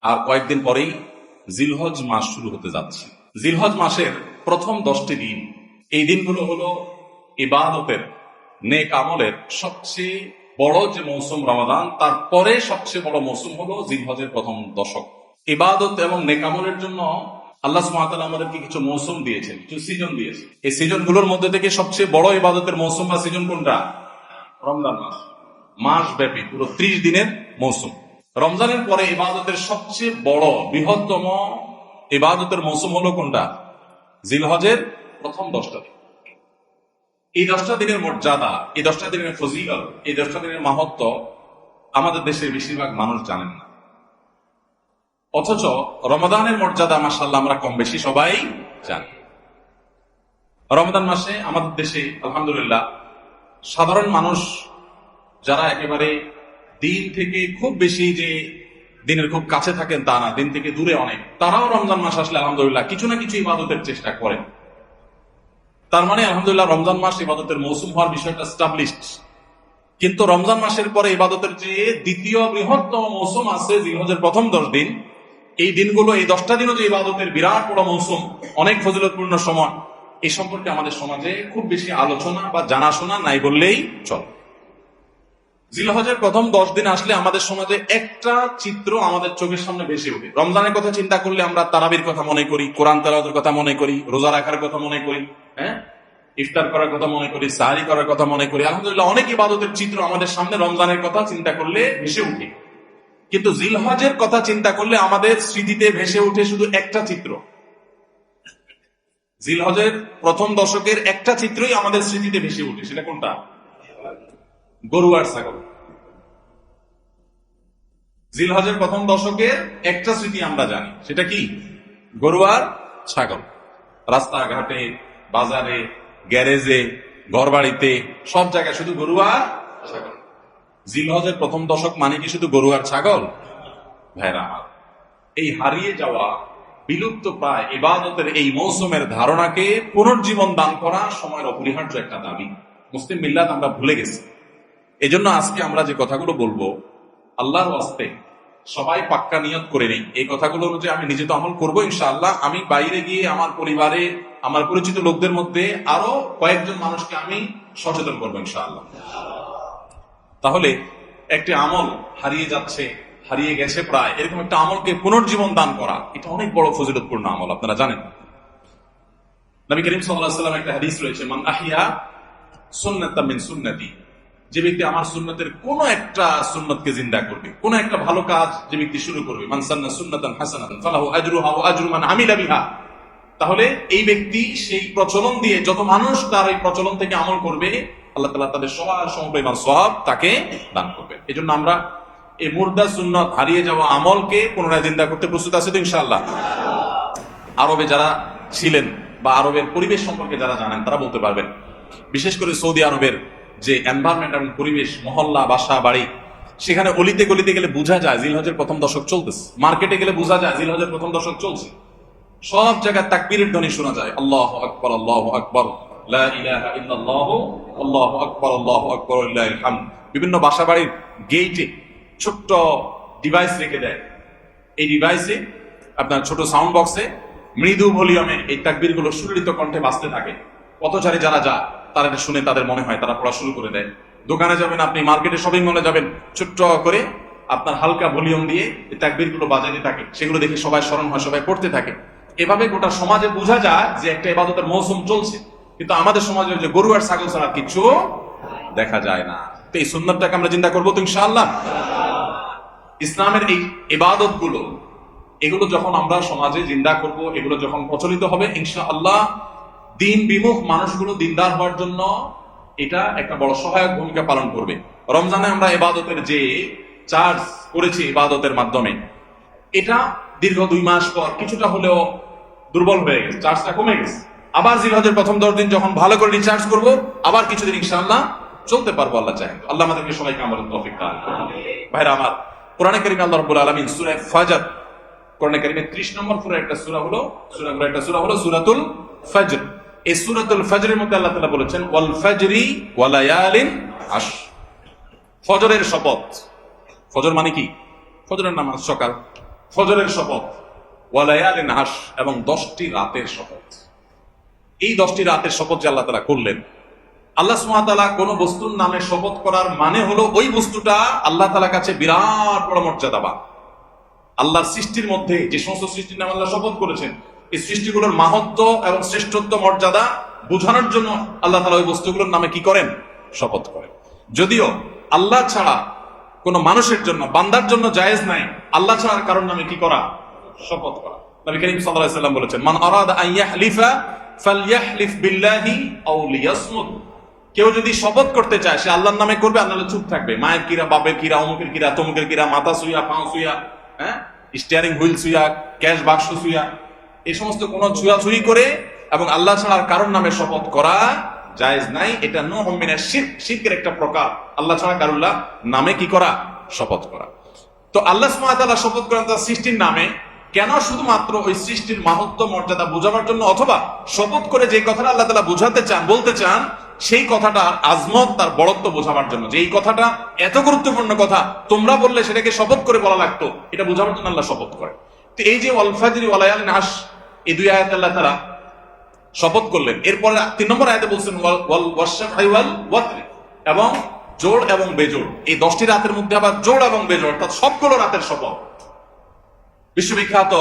আর কয়েকদিন পরেই জিলহজ মাস শুরু হতে যাচ্ছে। জিলহজ মাসের প্রথম 10টি দিন, এই দিনগুলো হলো ইবাদতের, নেক আমলের সবচেয়ে বড় যে মৌসুম রমাদান, তারপরে সবচেয়ে বড় মৌসুম হলো জিলহজের প্রথম দশক। ইবাদত এবং নেক আমলের জন্য আল্লাহ সুবহানাহু ওয়া তাআলা আমাদেরকে কিছু মৌসুম দিয়েছেন, কিছু সিজন দিয়েছেন। এই সিজনগুলোর মধ্যে থেকে সবচেয়ে বড় ইবাদতের মৌসুম বা সিজন কোনটা? রমজান মাস। মাস ব্যাপী পুরো 30 দিনের মৌসুম। রমজানের পরে ইবাদতের সবচেয়ে বড় বৃহত্তম ইবাদতের মৌসুম হলো কোনটা? জিলহজের প্রথম 10টা দিন। এই 10টা দিনের মর্যাদা, এই 10টা দিনের ফজিলত, এই 10টা দিনের মাহাত্ম্য আমাদের দেশের বেশিরভাগ মানুষ জানেন না। অথচ রমাদানের মর্যাদা মাশাআল্লাহ আমরা কম বেশি সবাই জানি। রমাদান মাসে আমাদের দেশে আলহামদুলিল্লাহ সাধারণ মানুষ যারা একেবারে দিন থেকে খুব বেশি যে দিনের খুব কাছে থাকেন তা না, দিন থেকে দূরে অনেক, তারাও রমজান মাস আসলে আলহামদুলিল্লাহ কিছু না কিছু ইবাদতের চেষ্টা করেন। তার মানে আলহামদুলিল্লাহ রমজান মাস ইবাদতের মৌসুম হওয়ার বিষয়টা এস্টাবলিশড। কিন্তু রমজান মাসের পরে ইবাদতের যে দ্বিতীয় বৃহত্তম মৌসুম আছে জিলহজের প্রথম 10 দিন, এই দিনগুলো, এই 10টা দিনও যে ইবাদতের বিরাট বড় মৌসুম, অনেক ফজিলতপূর্ণ সময়, এই সম্পর্কে আমাদের সমাজে খুব বেশি আলোচনা বা জানাশোনা নাই বললেই চলে। জিলহজের প্রথম 10 দিন আসলে আমাদের সমাজে একটা চিত্র আমাদের চোখের সামনে ভেসে ওঠে। রমজানের কথা চিন্তা করলে আমরা তারাবির কথা মনে করি, কোরআন তেলাওয়াতের কথা মনে করি, রোজা রাখার কথা মনে করি, ইফতার করার কথা মনে করি, সাহরি করার কথা মনে করি। আলহামদুলিল্লাহ অনেক ইবাদতের চিত্র আমাদের সামনে রমজানের কথা চিন্তা করলে ভেসে উঠে। কিন্তু জিলহজের কথা চিন্তা করলে আমাদের স্মৃতিতে ভেসে উঠে শুধু একটা চিত্র। জিলহজের প্রথম দশকের একটা চিত্রই আমাদের স্মৃতিতে ভেসে উঠে। সেটা কোনটা? গরু আর ছাগল। জিলহজের প্রথম দশকের একটা স্মৃতি আমরা জানি, সেটা কি? গরু আর ছাগল। রাস্তাঘাটে, বাজারে, গ্যারেজে, ঘর বাড়িতে, সব জায়গায় শুধু গরু আর ছাগল। জিলহজের প্রথম দশক মানে কি শুধু গরু আর ছাগল? ভাইরা আমার, এই হারিয়ে যাওয়া, বিলুপ্ত প্রায় ইবাদতের এই মৌসুমের ধারণাকে পুনর্জীবন দান করা সময়ের অপরিহার্য একটা দাবি। মুসলিম মিল্লাত আমরা ভুলে গেছি। এজন্য আজকে আমরা যে কথাগুলো বলবো, আল্লাহর ওয়াস্তে সবাই পাক্কা নিয়ত করে নেই, এই কথাগুলো অনুযায়ী আমি নিজে তো আমল করবো ইনশাআল্লাহ। আমি বাইরে গিয়ে আমার পরিবারে, আমার পরিচিত লোকদের মধ্যে আরো কয়েকজন মানুষকে আমি সচেতন করবো ইনশাআল্লাহ। তাহলে একটি আমল হারিয়ে যাচ্ছে, হারিয়ে গেছে প্রায়, এরকম একটা আমলকে পুনর্জীবন দান করা, এটা অনেক বড় ফজিলতপূর্ণ আমল। আপনারা জানেন নবী করিম সাল্লাল্লাহু আলাইহি ওয়াসাল্লাম একটা হাদিস রয়েছে, মান আহিয়া সুন্নাতাম মিন সুন্নতি, যে ব্যক্তি আমার সুন্নতের কোন একটা সুন্নতকে জিন্দা করবে, কোন একটা ভালো কাজ যে ব্যক্তি শুরু করবে, মান সান্না সুন্নাতান হাসানাতান ফালাহু আজরুহা ওয়া আজরু মান আমিলা বিহা, তাহলে এই ব্যক্তি সেই প্রচলন দিয়ে যত মানুষ তার এই প্রচলন থেকে আমল করবে, আল্লাহ তাআলা তাদের সবার সমপরিমাণ সওয়াব তাকে দান করবে। এজন্য আমরা এই মুর্দা সুন্নত, হারিয়ে যাওয়া আমলকে পুনরায় জিন্দা করতে প্রস্তুত আছি তো ইনশাআল্লাহ। আরবে যারা ছিলেন বা আরবের পরিবেশ সম্পর্কে যারা জানেন তারা বলতে পারবেন, বিশেষ করে সৌদি আরবের যে এনভায়রনমেন্ট এবং পরিবেশ, মহল্লা, বাসা, বাড়ি, সেখানে অলিতে গলিতে গেলে বোঝা যায় জিলহজের প্রথম দশক চলতেছে। মার্কেটে গেলে বোঝা যায় জিলহজের প্রথম দশক চলছে। সব জায়গায় তাকবীরের ধ্বনি শোনা যায়, আল্লাহু আকবার, আল্লাহু আকবার, লা ইলাহা ইল্লাল্লাহু, আল্লাহু আকবার, আল্লাহু আকবার, লিল্লাহিল হামদ। বিভিন্ন বাসা বাড়ির গেইটে ছোট্ট ডিভাইস রেখে দেয়, এই ডিভাইসে আপনার ছোট সাউন্ড বক্সে মৃদু ভলিউমে এই তাকবীরগুলো সুললিত কণ্ঠে বাজতে থাকে। পথচারী যারা যায় তারা এটা শুনে তাদের মনে হয় তারা পড়া শুরু করে দেয়। দোকানে যাবেন আপনি, মার্কেটে, শপিং মলে যাবেন, ছোট্ট করে আপনার হালকা ভলিউম দিয়ে এই তাকবীরগুলো বাজাতে থাকে, সেগুলো দেখে সবাই স্মরণ হয়, সবাই পড়তে থাকে। এভাবে গোটা সমাজে বোঝা যায় যে একটা ইবাদতের মৌসুম চলছে। কিন্তু আমাদের সমাজে যে গরু আর ছাগল ছাড়া কিছু দেখা যায় না। তো এই সুন্নাতটাকে আমরা চিন্তা করবো তো ইনশাআল্লাহ। ইসলামের এই ইবাদত গুলো, এগুলো যখন আমরা সমাজে জিন্দা করব, এগুলো যখন প্রচলিত হবে ইনশাআল্লাহ, দিন বিমুখ মানুষগুলো দিনদার হওয়ার জন্য এটা একটা বড় সহায়ক ভূমিকা পালন করবে। রমজানে আমরা ইবাদতের যে চার্জ করেছি ইবাদতের মাধ্যমে, এটা দীর্ঘ 2 মাস পর কিছুটা হলেও দুর্বল হয়ে গেছে, চার্জটা কমে গেছে। আবার জিলহজের প্রথম 10 দিন যখন ভালো করে রিচার্জ করব, আবার কিছুদিন ইনশাআল্লাহ চলতে পারবো আল্লাহ চাহে। আল্লাহ আমাদেরকে সবাইকে আমলের তৌফিক দান করুন। ভাইরা আমার, কোরআনে কারিমে আল্লাহ রাব্বুল আলামিন সূরা ফাজর, কোরআনে কারিমে 30 নম্বর সূরা একটা সূরা হলো সূরাতুল ফজর। এই সূরাতুল ফজরের মধ্যে আল্লাহ তাআলা বলেছেন, ওয়াল ফজরি ওয়া লায়ালিন আশর, ফজরের শপথ। ফজর মানে কি? ফজরের নামাজ সকাল, ফজরের শপথ, ওয়ালায়ালিন আশ, এবং 10টি রাতের শপথ। এই 10টি রাতের শপথ যে আল্লাহ তাআলা করলেন, আল্লাহ সুবহানাহু ওয়া তাআলা কোন বস্তুর নামে শপথ করার মানে হলো ওই বস্তুটা আল্লাহ তাআলার কাছে বিরাট বড় মর্যাদাবান। আল্লাহর সৃষ্টির মধ্যে যে সমস্ত সৃষ্টির নামে আল্লাহ শপথ করেছেন, এই সৃষ্টিগুলোর মাহাত্ম্য এবং শ্রেষ্ঠত্ব মর্যাদা বোঝানোর জন্য আল্লাহ তাআলা ওই বস্তুগুলোর নামে কি করেন? শপথ করেন। যদিও আল্লাহ ছাড়া কোন মানুষের জন্য, বান্দার জন্য জায়েজ নাই আল্লাহ ছাড়া কারোর নামে কি করা? শপথ করা। নবী করিম সাল্লাল্লাহু আলাইহি ওয়াসাল্লাম বলেছেন, মান আরাদা আন ইয়াহলিফা ফালইয়াহলিফ বিল্লাহি আও লিয়াসমুত। কেউ যদি শপথ করতে চায় সে আল্লাহর নামে করবে, আর নাহলে চুপ থাকবে। মায়ের কিরা, বাপের কিরা, অমুকের কিরা, তমুকের কিরা, মাথা সুইয়া, পাও সুইয়া, স্টিয়ারিং হুইল সুইয়া, ক্যাশ বাক্স সুইয়া, এই সমস্ত কোন ছুঁয়াছুঁয়ি করে এবং আল্লাহ ছাড়া কারোর নামে শপথ করা জায়েজ নাই। এটা নূহ মিনাশ শিরক, শিরকের একটা প্রকার। আল্লাহ ছাড়া কারোর নামে কি করা? শপথ করা। তো আল্লাহ সুবহানাহু ওয়া তাআলা শপথ করেন তার সৃষ্টির নামে, কেন? শুধুমাত্র ওই সৃষ্টির মাহাত্ম্য মর্যাদা বোঝাবার জন্য, অথবা শপথ করে যে কথাটা আল্লাহ তাআলা বোঝাতে চান, বলতে চান, সেই কথাটার আজমত, তার বড়ত্ব বোঝাবার জন্য, যে এই কথাটা এত গুরুত্বপূর্ণ কথা, তোমরা বললে সেটাকে শপথ করে বলা লাগতো, এটা বোঝাবার জন্য আল্লাহ শপথ করে। তো এই যে ওয়াল ফাজরি ওয়া লায়ালিন আশ, এই দুই আয়াতে আল্লাহ তাআলা শপথ করলেন। এরপরে 3 নম্বর আয়াতে বলছেন ওয়াল ওয়াশফাই ওয়াল ওয়াতর, এবং জোড় এবং বেজোড়। এই 10টি রাতের মধ্যে আবার জোড় এবং বেজোড়, অর্থাৎ সবগুলো রাতের শপথ। বিশ্ববিখ্যাত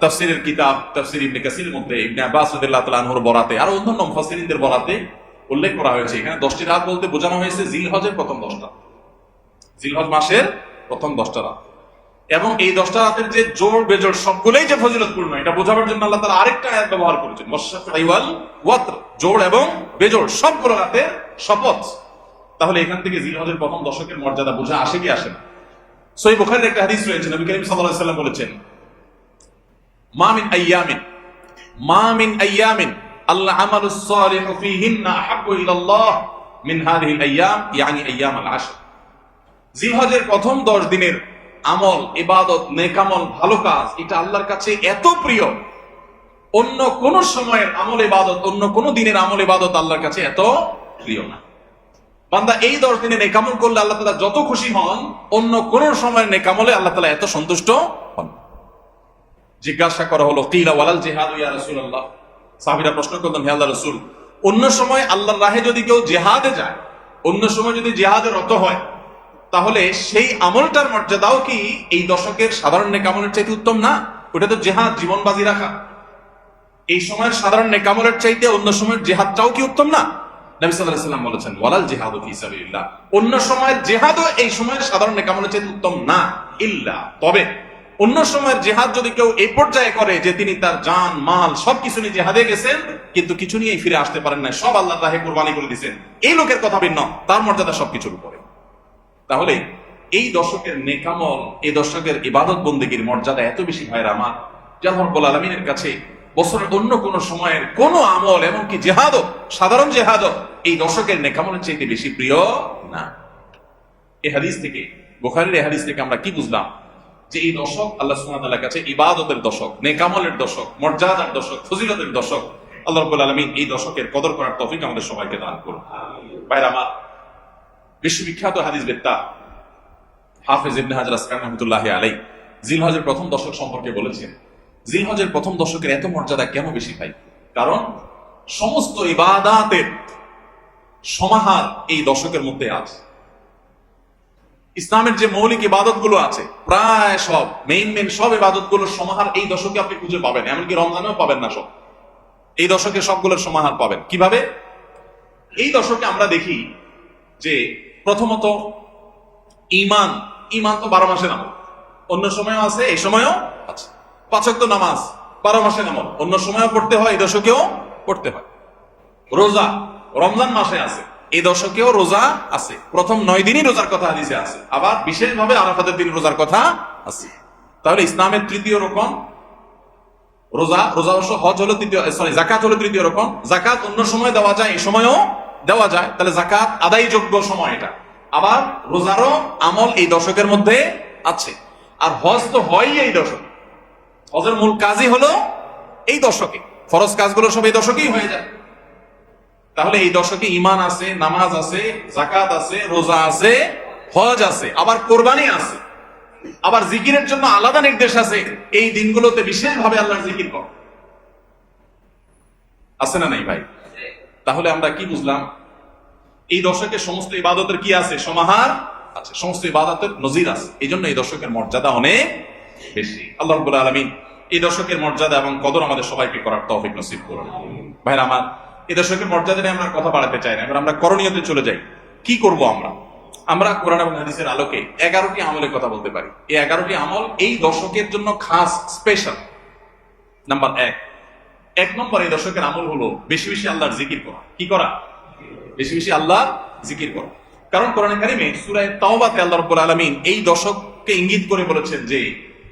তাফসীরের কিতাব তাফসীর ইবনে কাসিরের মধ্যে ইবনে আব্বাস রাদিয়াল্লাহু তাআলা আনহুর বরাতে, আর অন্যান্য মুফাসসিরিনদের বরাতে উল্লেখ করা হয়েছে, এখানে 10টি রাত বলতে বোঝানো হয়েছে জিলহজের প্রথম 10টা, জিলহজ মাসের প্রথম 10টা রাত। এবং এই 10টা রাতের যে জোড় বেজোড় সবগুলোই যে ফজিলতপূর্ণ, এটা বোঝাবার জন্য আল্লাহ তাআলা আরেকটা আয়াত ব্যবহার করেছেন, ওয়াশফাই ওয়াল ওয়াতর, জোড় এবং বেজোড় সবগুলো রাতের শপথ। তাহলে এখান থেকে জিলহজের প্রথম দশকের মর্যাদা বোঝা আসে কি আসে না? সহিহ বুখারীর একটা হাদিস রয়েছে, নবী করিম সাল্লাল্লাহু আলাইহি ওয়াসাল্লাম বলেছেন, মা মিন আইয়ামিন আল্লাহ আমালুস সালিহু ফীহিন্না আহাব্বু ইলাল্লাহ মিন হাযিহিল আইয়াম, ইয়ানি আইয়ামুল আশর। জিলহজের প্রথম 10 দিনের আমল, ইবাদত, নেক আমল, ভালো কাজ, এটা আল্লাহর কাছে এত প্রিয়, অন্য কোন সময়ের আমল ইবাদত, অন্য কোন দিনের আমল ইবাদত আল্লাহর কাছে এত প্রিয় না। বান্দা এই 10 দিনে নেক আমল করলে আল্লাহ তাআলা যত খুশি হন, অন্য কোন সময়ের নেক আমলে আল্লাহ তাআলা এত সন্তুষ্ট হন। জিজ্ঞাসা করা হলো, কিলা ওয়ালাল জিহাদ ইয়া রাসূলুল্লাহ, সাহাবীরা প্রশ্ন করলেন, হে আল্লাহর রাসূল, অন্য সময় আল্লাহর রাহে যদি কেউ জিহাদে যায়, অন্য সময় যদি জিহাদে রত হয়, তাহলে সেই আমলটার মর্যাদাও কি এই দশকের সাধারণ নেক আমলের চাইতে উত্তম না? ওটা তো জিহাদ, জীবন বাজি রাখা। এই সময়ের সাধারণ নেক আমলের চাইতে অন্য সময়ের জিহাদটাও কি উত্তম না? নবী সাল্লাল্লাহু আলাইহি ওয়াসাল্লাম বলেছেন, ওয়ালাল জিহাদু ফি সাবিলিল্লাহ, অন্য সময়ের জিহাদও এই সময়ের সাধারণ নেক আমলের চাইতে উত্তম না, ইল্লা, তবে অন্য সময়ের জিহাদ যদি কেউ এই পর্যায়ে করে যে তিনি তার জান মাল সবকিছু নিয়ে জিহাদে গেছেন, কিন্তু কিছু নিয়ে ফিরে আসতে পারেন না, সব আল্লাহর রাহে কুরবানি করে দিয়েছেন, এই লোকের কথা ভিন্ন, তার মর্যাদা সবকিছুর উপরে। তাহলে এই দশকের নেক আমল, এই দশকের ইবাদত বন্দেগীর মর্যাদা এত বেশি, ভাইরা আমার, যে আল্লাহ রাব্বুল আলামিনের কাছে বছরের অন্য কোন সময়ের কোন আমল, এমনকি জিহাদও, সাধারণ জিহাদও এই দশকের নেক আমলের চাইতে বেশি প্রিয় না। এই হাদিস থেকে, বুখারীর এই হাদিস থেকে আমরা কি বুঝলাম? যে এই দশক আল্লাহ সুবহানাহু ওয়া তাআলার কাছে ইবাদতের দশক, নেক আমলের দশক, মর্যাদার দশক, ফজিলতের দশক। আল্লাহ রাব্বুল আলামিন এই দশকের কদর করার তৌফিক আমাদের সবাইকে দান করুন। ভাইরা আমার, বিশ্ববিখ্যাত হাদিস বেত্তা হাফেজ ইবনে হাজার আসকালানী রাহমাতুল্লাহি আলাইহি জিলহজের প্রথম দশক সম্পর্কে বলেছেন, জিলহজের প্রথম দশকের এত মর্যাদা কেন বেশি ভাই? কারণ সমস্ত ইবাদাতের সমাহার এই দশকের মধ্যে আছে। ইসলামের যে মৌলিক ইবাদত গুলো আছে, প্রায় সব মেইন সব ইবাদত গুলোর সমাহার এই দশকে আপনি খুঁজে পাবেন, এমনকি রমজানেও পাবেন না সব। এই দশকে সবগুলোর সমাহার পাবেন কিভাবে? এই দশকে আমরা দেখি যে প্রথমত ঈমান তো 12 মাসের আমল, অন্য সময়ও আছে, এই সময়ও আছে। 5 ওয়াক্ত নামাজ 12 মাসের আমল, অন্য সময়ও পড়তে হয়, এই দশকেও পড়তে হয়। রোজা রমজান মাসে আছে, এই দশকেও রোজা আছে, প্রথম 9 দিনই রোজার কথা হাদিসে আছে, আবার বিশেষভাবে আরাফাতের দিন রোজার কথা আছে। তাহলে ইসলামের তৃতীয় রকম রোজা, অবশ্য হজ হলো যাকাত হলো তৃতীয় রকম। যাকাত অন্য সময় দেওয়া যায়, এই সময়ও দেওয়া যায়, তাহলে যাকাত আদায়যোগ্য সময় এটা। আবার রোজারও আমল এই দশকের মধ্যে আছে, আর হজ তো হয় এই দশকে, হজের মূল কাজই হলো এই দশকে, ফরজ কাজগুলো সব এই দশকেই হয়ে যায়। তাহলে এই দশকে ঈমান আছে, নামাজ আছে, যাকাত আছে, রোজা আছে, হজ আছে, আবার কোরবানি আছে। আবার জিকিরের জন্য আলাদা নির্দেশ আছে, এই দিনগুলোতে বিশেষভাবে আল্লাহর জিকির কর। আছে না নাই ভাই? তাহলে আমরা কি বুঝলাম? এই দশকের সমস্ত ইবাদতের কি আছে? সমাহার আছে, সমস্ত ইবাদতের নজির আছে। এই জন্য এই দশকের মর্যাদা অনেক বেশি। আল্লাহ রাব্বুল আলামিন এই দশকের মর্যাদা এবং কদর আমাদের সবাইকে করার তৌফিক নসিব করুন। ভাইরা আমার, এই দশকের মর্যাদা নিয়ে আমরা কথা বাড়াতে চাই না, এবার আমরা করণীয়তে চলে যাই। কি করব আমরা? আমরা কোরআন এবং হাদিসের আলোকে 11টি আমলের কথা বলতে পারি। এই 11টি আমল এই দশকের জন্য খাস, স্পেশাল। নাম্বার 1 নম্বর এই দশকের আমল হলো বেশি বেশি আল্লাহর জিকির করা। কি করা? বেশি বেশি আল্লাহ জিকির করা। কারণ কোরআনে কারিমে সূরা তাওবাতে আল্লাহ রাব্বুল আলামিন এই দশককে ইঙ্গিত করে বলেছেন যে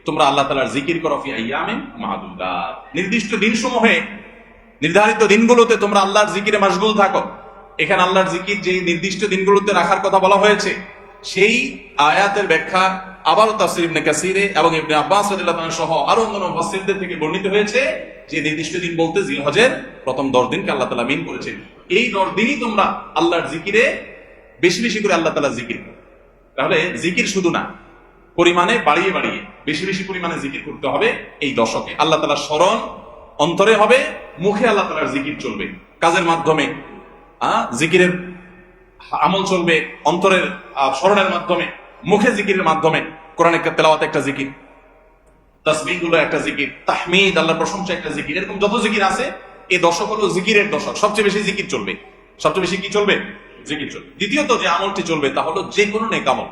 তোমরা আল্লাহ তাআলার জিকির করো ফি আইয়ামিন মাহদুদাত, নির্দিষ্ট দিনসমূহে, নির্ধারিত দিনগুলোতে তোমরা আল্লাহর জিকিরে মাশগুল থাকো। এখানে আল্লাহর জিকির যে নির্দিষ্ট দিনগুলোতে রাখার কথা বলা হয়েছে, সেই আয়াতের ব্যাখ্যা আবারও তাফসীর ইবনে কাসিরে এবং ইবনে আব্বাস রাদিয়াল্লাহু তাআলা সহ আরো অন্যান্য মুফাসসিরদের থেকে বর্ণিত হয়েছে যে নির্দিষ্ট দিন বলতে জিলহজের প্রথম 10 দিনকে আল্লাহ তাআলা মিন করেছেন। এই 10 দিনই তোমরা আল্লাহর জিকিরে বেশি বেশি করে আল্লাহ তাআলা জিকির করো। তাহলে জিকির শুধু না, পরিমাণে বাড়িয়ে বাড়িয়ে বেশি বেশি পরিমাণে জিকির করতে হবে এই দশকে। আল্লাহ তাআলার স্মরণ অন্তরে হবে, মুখে আল্লাহ তাআলার জিকির চলবে, কাজের মাধ্যমে জিকিরের আমল চলবে, অন্তরের স্মরণের মাধ্যমে, মুখে জিকিরের মাধ্যমে। কোরআনের তেলাওয়াত একটা জিকির, তাসবিহ গুলো একটা জিকির, তাহমিদ আল্লাহর প্রশংসা একটা জিকির। এরকম যত জিকির আছে, এই দশক হলো জিকিরের দশক। সবচেয়ে বেশি জিকির চলবে, সবচেয়ে বেশি কি চলবে? জিকির চলবে। দ্বিতীয়ত যে আমলটি চলবে তা হলো যে কোনো নেক আমল,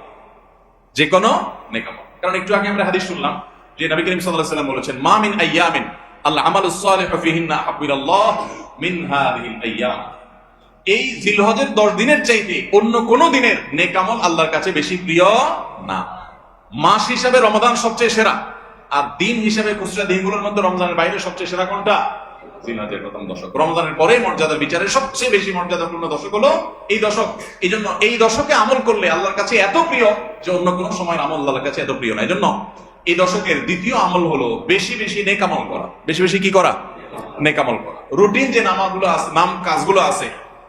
যে কোনো নেক আমল। কারণ একটু আগে আমরা হাদিস শুনলাম যে নবী করিম সাল্লাল্লাহু আলাইহি ওয়াসাল্লাম বলেছেন, মা মিন আইয়ামিন আল্লাহ আমালুস সালিহু ফিহিন্না আহাব্বু ইলাল্লাহ মিন হাযিহিল আইয়াম। এই জিলহজের 10 দিনের চাইতে অন্য কোন দিনের নেক আমল আল্লাহর কাছে বেশি প্রিয় না। মাস হিসাবে রমাদান সবচেয়ে সেরা, আর দিন হিসাবে খুচরা দিনগুলোর মধ্যে রমজানের বাইরে সবচেয়ে সেরা কোনটা? জিলহজের প্রথম দশক। রমজানের পরে মর্যাদার বিচারে সবচেয়ে বেশি মর্যাদাপূর্ণ দশক হলো এই দশক। এই জন্য এই দশকে আমল করলে আল্লাহর কাছে এত প্রিয় যে অন্য কোনো সময় আমল আল্লাহর কাছে এত প্রিয় না। এই জন্য এই দশকের দ্বিতীয় আমল হলো বেশি বেশি নেক আমল করা। বেশি বেশি কি করা? নেক আমল করা। রুটিন যে নামাজগুলো আছে, কাজগুলো আছে,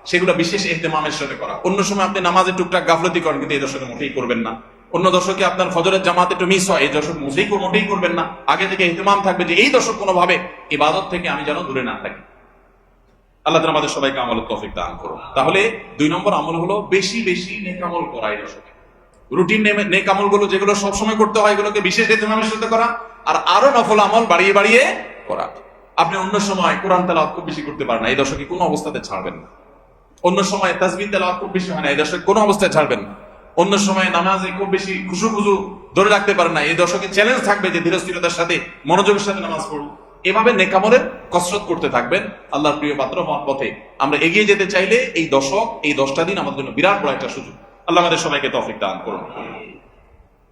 সেগুলো বিশেষ ইহতিমামের সাথে করা। অন্য সময় আপনি নামাজে টুকটাক গাফলতি করেন, কিন্তু এই দশকে মোটেই করবেন না। অন্য দশকে আপনার ফজরের জামাত একটু মিস হয়, এই দশক মোটেই করবেন না। আগে থেকে ইহতিমাম থাকবে যে এই দশক কোনোভাবে ইবাদত থেকে আমি যেন দূরে না থাকি। আল্লাহ তাআলা আমাদের সবাইকে আমলের তৌফিক দান করুন। তাহলে 2 নম্বর আমল হলো বেশি বেশি নেক আমল করা এই দশকে। রুটিন নেক আমলগুলো যেগুলো সবসময় করতে হয়, এগুলোকে বিশেষ ইহতিমামের সাথে করা, আর আরো নফল আমল বাড়িয়ে বাড়িয়ে করা। আপনি অন্য সময় কোরআন তেলাওয়াত খুব বেশি করতে পারেন না, এই দশকে কোনো অবস্থাতে ছাড়বেন না। অন্য সময় তাসবিহ তেলাওয়াত খুব বেশি হয় না, এই দশকে কোনো অবস্থায় ছাড়বেন না। অন্য সময় নামাজে খুব বেশি খুশু ধরে রাখতে পারেন না, এই দশকে চ্যালেঞ্জ থাকবে যে ধীরস্থিরতার সাথে, মনোযোগের সাথে নামাজ পড়ব। এভাবে নেক আমলের কসরত করতে থাকবেন আল্লাহর প্রিয় পাত্র হওয়ার পথে। আমরা এগিয়ে যেতে চাইলে এই দশক, এই 10টা দিন আমাদের জন্য বিরাট বড় একটা সুযোগ। আল্লাহ আমাদের সবাইকে তৌফিক দান করুন।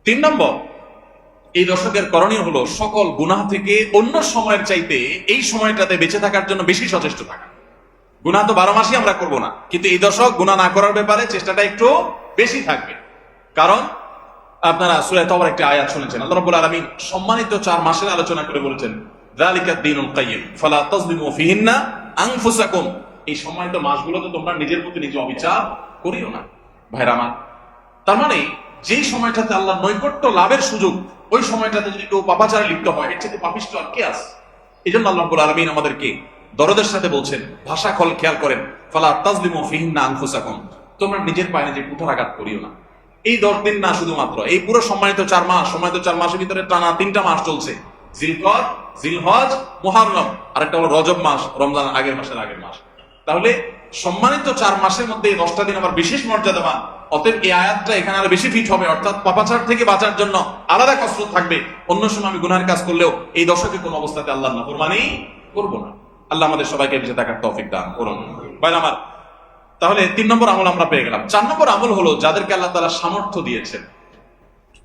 3 নম্বর এই দশকের করণীয় হলো সকল গুনাহ থেকে অন্য সময়ের চাইতে এই সময়টাতে বেঁচে থাকার জন্য বেশি সচেষ্ট থাকা। গুনাহ তো 12 মাসই আমরা করব না, কিন্তু এই দশক গুনাহ না করার ব্যাপারে চেষ্টাটা একটু বেশি থাকবে। কারণ আপনারা সূরা তাওবার একটা আয়াত শুনেছেন, আল্লাহ রাব্বুল আলামিন সম্মানিত 4 মাসের আলোচনা করে বলেছেন, যালিকাদ দীনুল কাইয়্যিম ফালা তাজলিমু ফিহিন্না আনফুসাকুম। এই সম্মানিত মাসগুলোতে তোমরা নিজের প্রতি নিজে অবিচার করিও না। ভাইরা আমার, তার মানে যেই সময়টাতে আল্লাহ নৈকট্য লাভের সুযোগ, ওই সময়টাতে যদি কেউ পাপাচারে লিপ্ত হয়, এর চেয়ে পাপিষ্ঠ আর কে আছে? এই জন্য আল্লাহ রাব্বুল আলামিন আমাদেরকে দরদের সাথে বলছেন, ভাষা খেয়াল করেন, ফালা তাজলিমু ফিহিন্না আনফুসাকুম, তোমরা নিজের পায়ে নিজে কুঠারাঘাত করিও না। এই 10 দিন না, শুধুমাত্র এই পুরো সম্মানিত 4 মাস, সম্মানিত 4 মাসের ভিতরে টানা 3টা মাস চলছে, জিলকদ, জিলহজ, মুহররম, আর একটা হলো রজব মাস, রমজান আগের মাস। তাহলে সম্মানিত 4 মাসের মধ্যে এই 10টা দিন আবার বিশেষ মর্যাদাবান। অতএব এই আয়াতটা এখানে আরো বেশি ফিট হবে, অর্থাৎ পাপাচার থেকে বাঁচার জন্য আলাদা কসরত থাকবে। অন্য সময় আমি গুনাহের কাজ করলেও এই দশকে কোনো অবস্থাতে আল্লাহর নাফরমানি করব না। আল্লাহ আমাদের সবাইকে বেঁচে থাকার তৌফিক দান করুন। ভাই আমার, তাহলে 3 নম্বর আমল আমরা পেয়ে গেলাম। 4 নম্বর আমল হলো যাদেরকে আল্লাহ তাআলা সামর্থ্য দিয়েছেন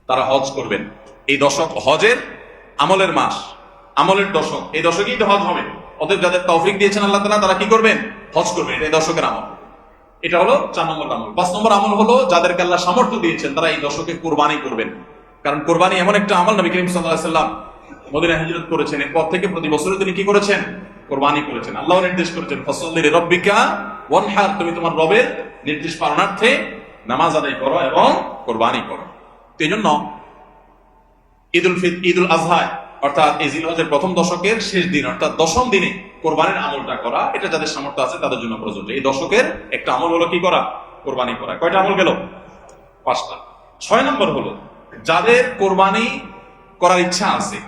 তারা হজ করবেন। এই দশক হজের আমলের মাস, আমলের দশক, এই দশকেই তো হজ হবে। অতএব যাদের তৌফিক দিয়েছেন আল্লাহ তাআলা, তারা কি করবেন? হজ করবেন। এটা এই দশকের আমল। এটা হলো 4 নম্বর আমল। 5 নম্বর আমল হলো যাদেরকে আল্লাহ সামর্থ্য দিয়েছেন তারা এই দশকে কুরবানি করবেন। কারণ কুরবানি এমন একটা আমল, নবী করিম সাল্লাল্লাহু আলাইহি ওয়াসাল্লাম মদিনায় হিজরত করেছেন, এরপর থেকে প্রতি বছর তিনি কি করেছেন? কুরবানি করেছেন। আল্লাহ নির্দেশ করেছেন, ফাসাল্লি লিরাব্বিকা ওয়ানহার, তুমি তোমার রবের নির্দেশ পালনার্থে নামাজ আদায় করো এবং কুরবানি করো। তো এই জন্য ঈদুল আজহা অর্থাৎ এই জিলহজের প্রথম দশকের শেষ দিন অর্থাৎ 10ম দিনে কোরবানির আমলটা করা, এটা যাদের সামর্থ্য আছে তাদের জন্য প্রযোজ্য। এই দশকের একটা আমল হলো কি করা? কোরবানি করা। কয়টা আমল গেল? 5টা। 6 নম্বর হলো যাদের কোরবানি করার ইচ্ছা আছে